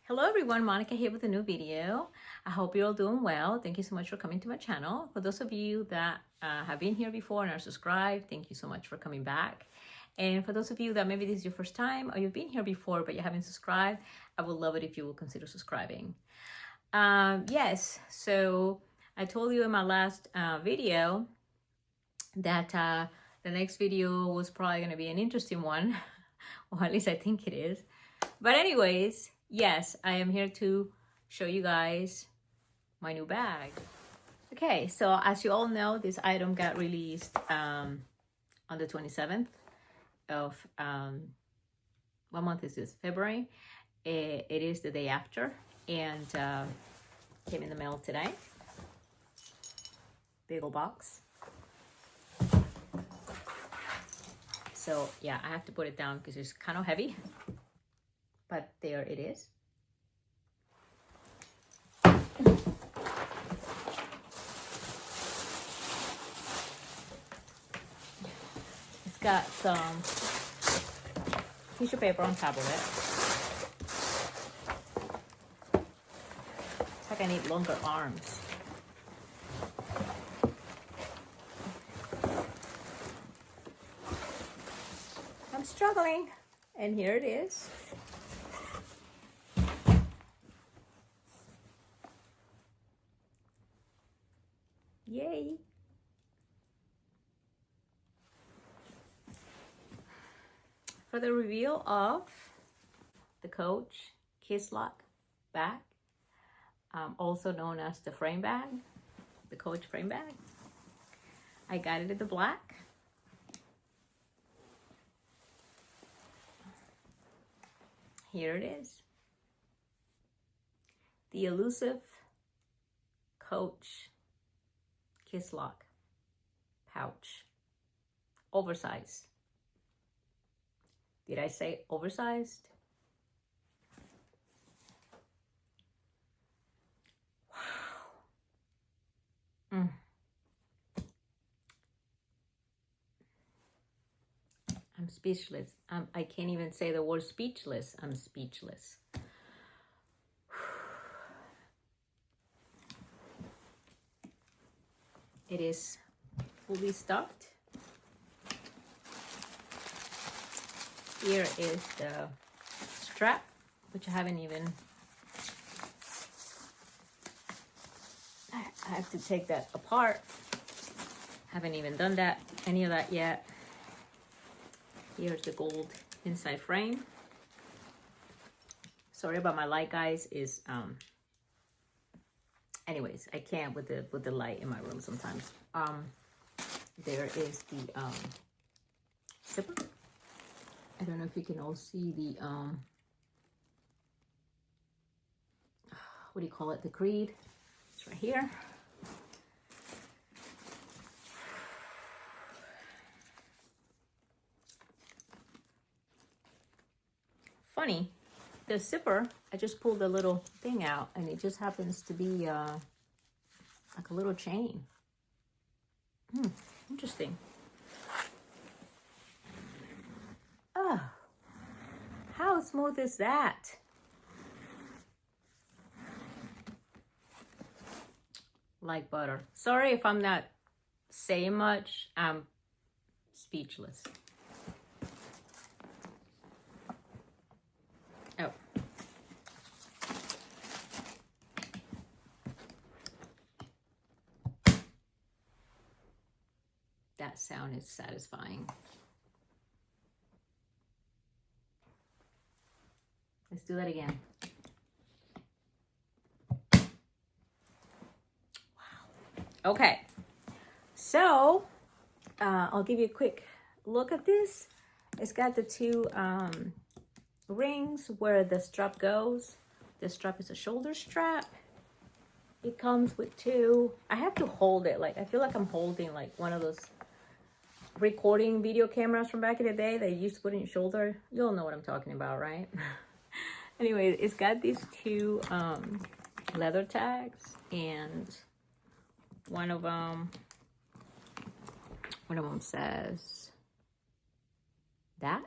Hello everyone, Monica here with a new video. I hope you're all doing well. Thank you so much for coming to my channel. For those of you that have been here before and are subscribed, thank you so much for coming back. And for those of you that maybe this is your first time or you've been here before but you haven't subscribed, I would love it if you will consider subscribing. Yes, so I told you in my last video that the next video was probably going to be an interesting one, or at least I think it is. But anyways, yes, I am here to show you guys my new bag. Okay, so as you all know, this item got released on the 27th of, what month is this? February. It is the day after, and came in the mail today. Big old box. So yeah, I have to put it down because it's kind of heavy. But there it is. It's got some tissue paper on top of it. It's like I need longer arms. I'm struggling, and here it is. Yay! For the reveal of the Coach Kisslock bag, also known as the frame bag, the Coach frame bag, I got it in the black. Here it is. The elusive Coach Kisslock pouch. Oversized. Did I say oversized? Wow. I'm speechless. I can't even say the word speechless. I'm speechless. It is fully stuffed. Here is the strap, which I haven't even, I have to take that apart. Haven't even done that, any of that yet. Here's the gold inside frame. Sorry about my light, guys. Anyways, I can't with the light in my room sometimes. There is the zipper. I don't know if you can all see the what do you call it? The creed. It's right here. Funny, the zipper, I just pulled a little thing out and it just happens to be like a little chain. Interesting. Oh, how smooth is that? Like butter. Sorry if I'm not saying much. I'm speechless. Oh. That sound is satisfying. Let's do that again. Wow. Okay. So, I'll give you a quick look at this. It's got the two rings where the strap goes. The strap is a shoulder strap. It comes with two. I have to hold it. Like, I feel like I'm holding like one of those recording video cameras from back in the day that you used to put in your shoulder. You'll know what I'm talking about, right? Anyway, it's got these two leather tags, and one of them says that.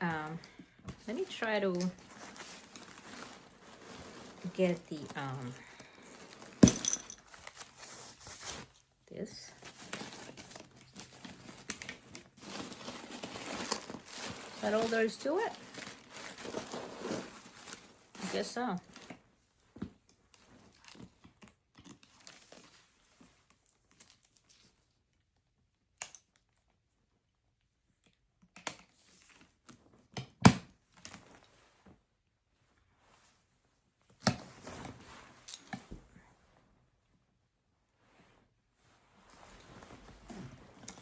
Let me try to get the this. Is that all there is to it? I guess so.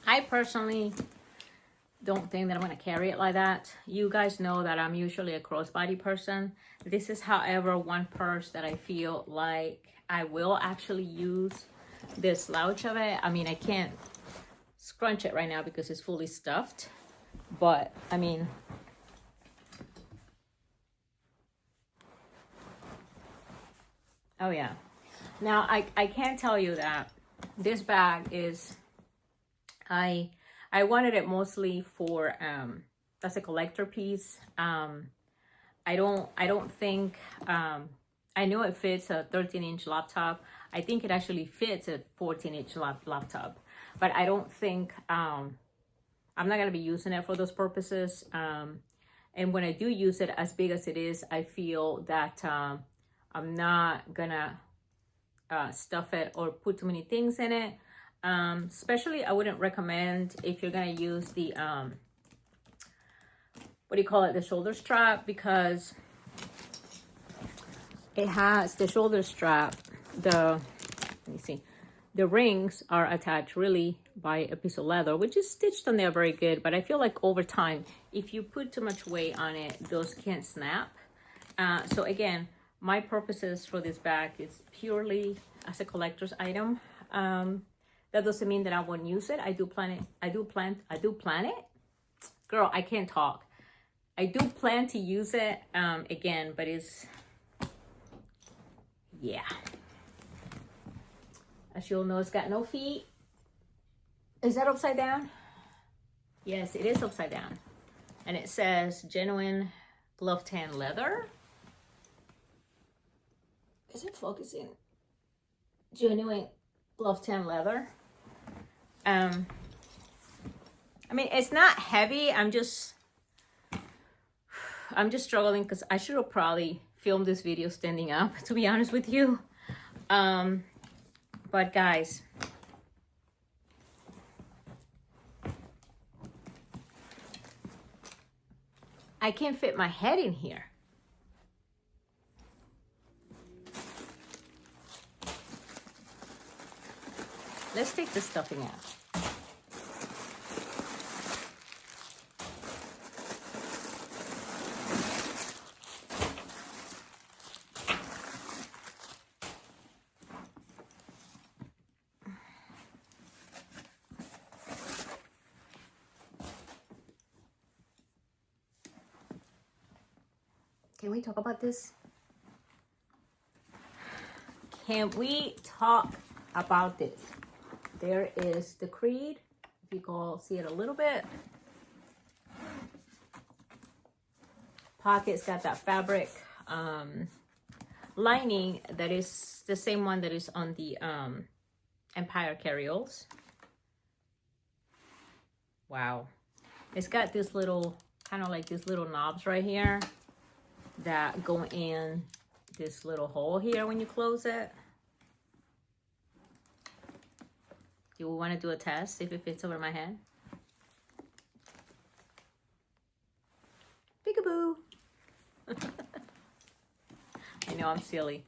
I personally don't think that I'm going to carry it like that. You guys know that I'm usually a crossbody person. This is, however, one purse that I feel like I will actually use the slouch of it. I mean, I can't scrunch it right now because it's fully stuffed, but I mean, oh yeah. Now I can tell you that this bag is, I wanted it mostly for as a collector piece. I don't think I know it fits a 13-inch laptop. I think it actually fits a 14-inch laptop, but I don't think I'm not gonna be using it for those purposes. And when I do use it, as big as it is, I feel that I'm not gonna stuff it or put too many things in it. Especially I wouldn't recommend if you're gonna use the what do you call it, the shoulder strap, because it has the shoulder strap, let me see, the rings are attached really by a piece of leather, which is stitched on there very good, but I feel like over time, if you put too much weight on it, those can snap. So again, my purposes for this bag is purely as a collector's item. That doesn't mean that I won't use it. I do plan it. Girl, I can't talk. I do plan to use it again, but it's, yeah. As you'll know, it's got no feet. Is that upside down? Yes, it is upside down. And it says genuine glove tan leather. Is it focusing? Genuine glove tan leather. I mean, it's not heavy. I'm just struggling because I should have probably filmed this video standing up, to be honest with you. But guys, I can't fit my head in here. Let's take the stuffing out. Can we talk about this? Can we talk about this? There is the creed. If you can see it a little bit. Pocket's got that fabric lining that is the same one that is on the Empire carryalls. Wow. It's got this little, kind of like these little knobs right here that go in this little hole here when you close it. You want to do a test, see if it fits over my head? Peekaboo. I know I'm silly.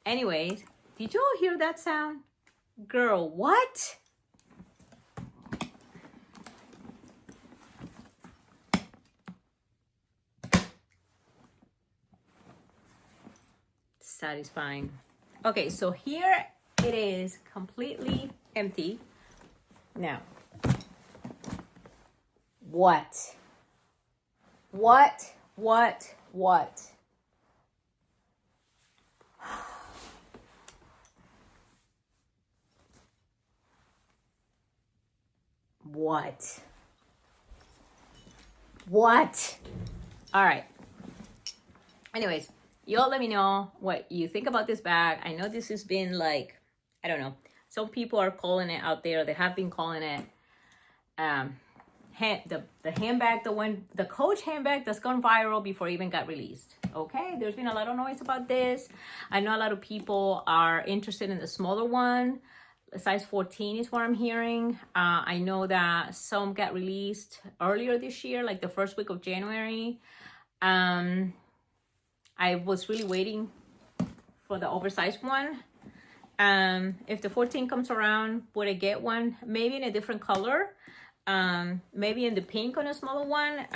Anyways, did you all hear that sound? Girl, what? Satisfying. Okay, so here it is completely empty. Now, what? What? What? What? All right. Anyways, y'all let me know what you think about this bag. I know this has been like, I don't know, some people are calling it out there, they have been calling it the handbag, the Coach handbag that's gone viral before it even got released. Okay, there's been a lot of noise about this. I know a lot of people are interested in the smaller one. Size 14 is what I'm hearing. I know that some got released earlier this year, like the first week of January. I was really waiting for the oversized one. If the 14 comes around, would I get one? Maybe in a different color. Maybe in the pink on a smaller one.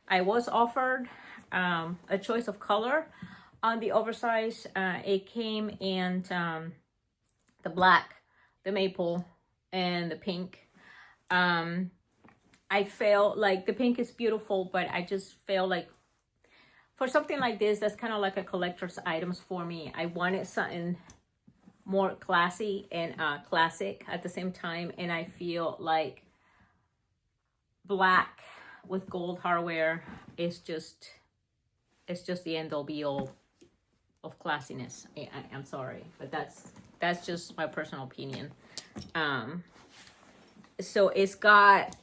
I was offered a choice of color on the oversized. It came in the black, the maple, and the pink. I felt like the pink is beautiful, but I just feel like for something like this, that's kind of like a collector's items for me. I wanted something more classy and classic at the same time, and I feel like black with gold hardware is just, it's just the end all be all of classiness. I'm sorry, but that's just my personal opinion. So it's got,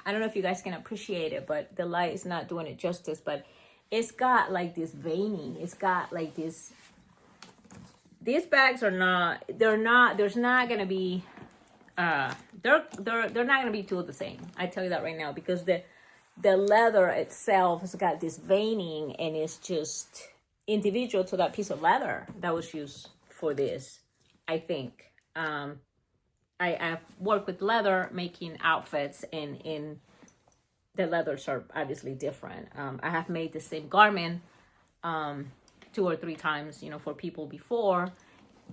I don't know if you guys can appreciate it, but the light is not doing it justice, but it's got like this veining. It's got like this, these bags are not, there's not gonna be they're not gonna be two of the same. I tell you that right now, because the leather itself has got this veining, and it's just individual to that piece of leather that was used for this. I think I've worked with leather making outfits, and in the leathers are obviously different. I have made the same garment 2 or 3 times, you know, for people before,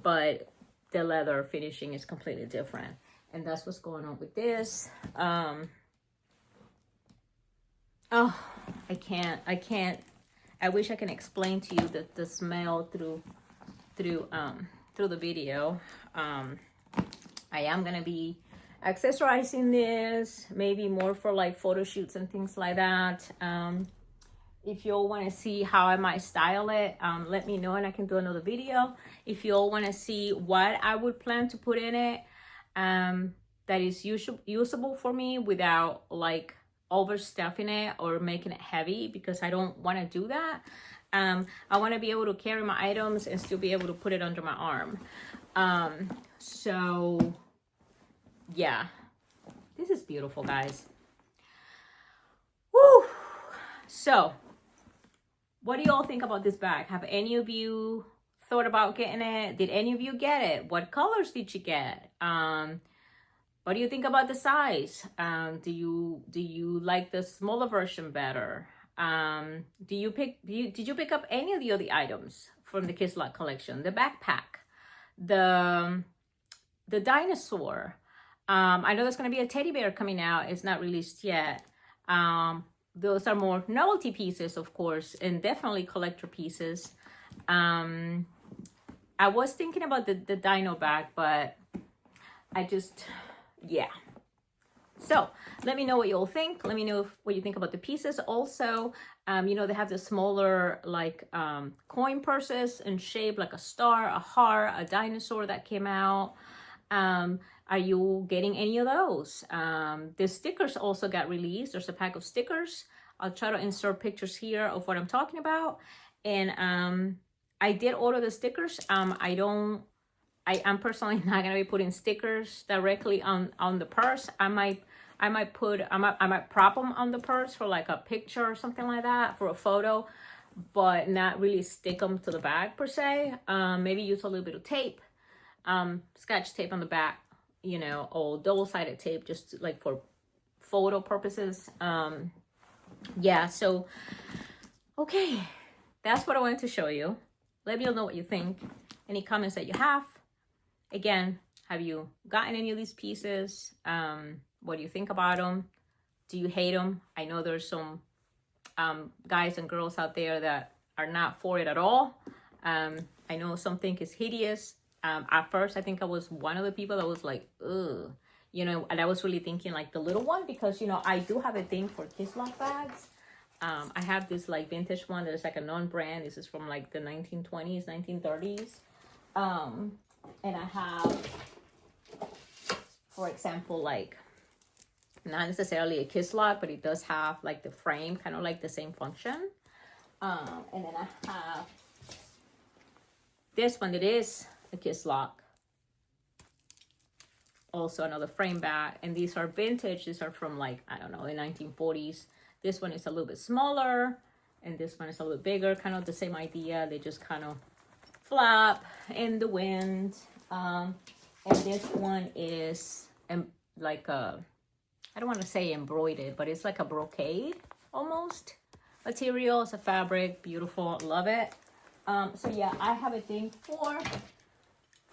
but the leather finishing is completely different. And that's what's going on with this. Oh, I can't. I wish I can explain to you the smell through the video. I am gonna be accessorizing this, maybe more for like photo shoots and things like that. If you all want to see how I might style it, let me know and I can do another video. If you all want to see what I would plan to put in it, that is usable for me without like overstuffing it or making it heavy, because I don't want to do that. I want to be able to carry my items and still be able to put it under my arm. So yeah, this is beautiful, guys. Woo! So what do you all think about this bag? Have any of you thought about getting it? Did any of you get it? What colors did you get? What do you think about the size? Do you like the smaller version better? Did you pick up any of the other items from the Kisslock collection? The backpack, the dinosaur. I know there's gonna be a teddy bear coming out. It's not released yet. Those are more novelty pieces, of course, and definitely collector pieces. I was thinking about the dino bag, but I just, yeah. So let me know what you all think. Let me know what you think about the pieces. Also, you know, they have the smaller like coin purses and shaped like a star, a heart, a dinosaur that came out. Are you getting any of those? The stickers also got released. There's a pack of stickers. I'll try to insert pictures here of what I'm talking about. And I did order the stickers. I'm personally not gonna be putting stickers directly on the purse. I might prop them on the purse for like a picture or something like that, for a photo, but not really stick them to the bag per se. Maybe use a little bit of tape, scotch tape on the back, you know, or double-sided tape, just like for photo purposes. Yeah, so okay, that's what I wanted to show you. Let me know what you think. Any comments that you have. Again, have you gotten any of these pieces? What do you think about them? Do you hate them? I know there's some guys and girls out there that are not for it at all. I know some think it's hideous. At first, I think I was one of the people that was like, ugh, you know, and I was really thinking like the little one, because, you know, I do have a thing for Kisslock bags. I have this like vintage one that is like a non-brand. This is from like the 1920s, 1930s. And I have, for example, like not necessarily a Kisslock, but it does have like the frame, kind of like the same function. And then I have this one that is a Kisslock. Also another frame back, and these are vintage. These are from like, I don't know, the 1940s. This one is a little bit smaller, and this one is a little bit bigger, kind of the same idea. They just kind of flap in the wind. And this one is like a, I don't want to say embroidered, but it's like a brocade almost material. It's a fabric, beautiful, love it. So yeah, I have a thing for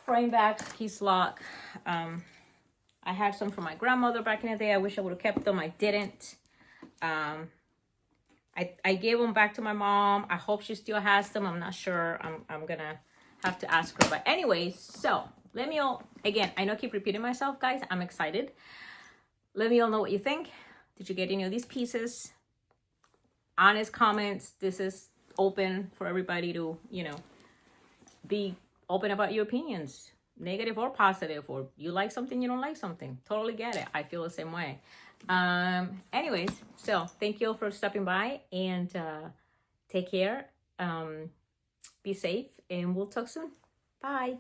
frame backs, Kisslock. I had some from my grandmother back in the day. I wish I would have kept them. I didn't. I gave them back to my mom. I hope she still has them. I'm not sure. I'm gonna have to ask her. But anyways, so let me all, again, I know I keep repeating myself, guys. I'm excited. Let me all know what you think. Did you get any of these pieces? Honest comments. This is open for everybody to, you know, be open about your opinions, negative or positive, or you like something, you don't like something. Totally get it. I feel the same way. Anyways, so thank you all for stopping by, and take care. Be safe, and we'll talk soon. Bye.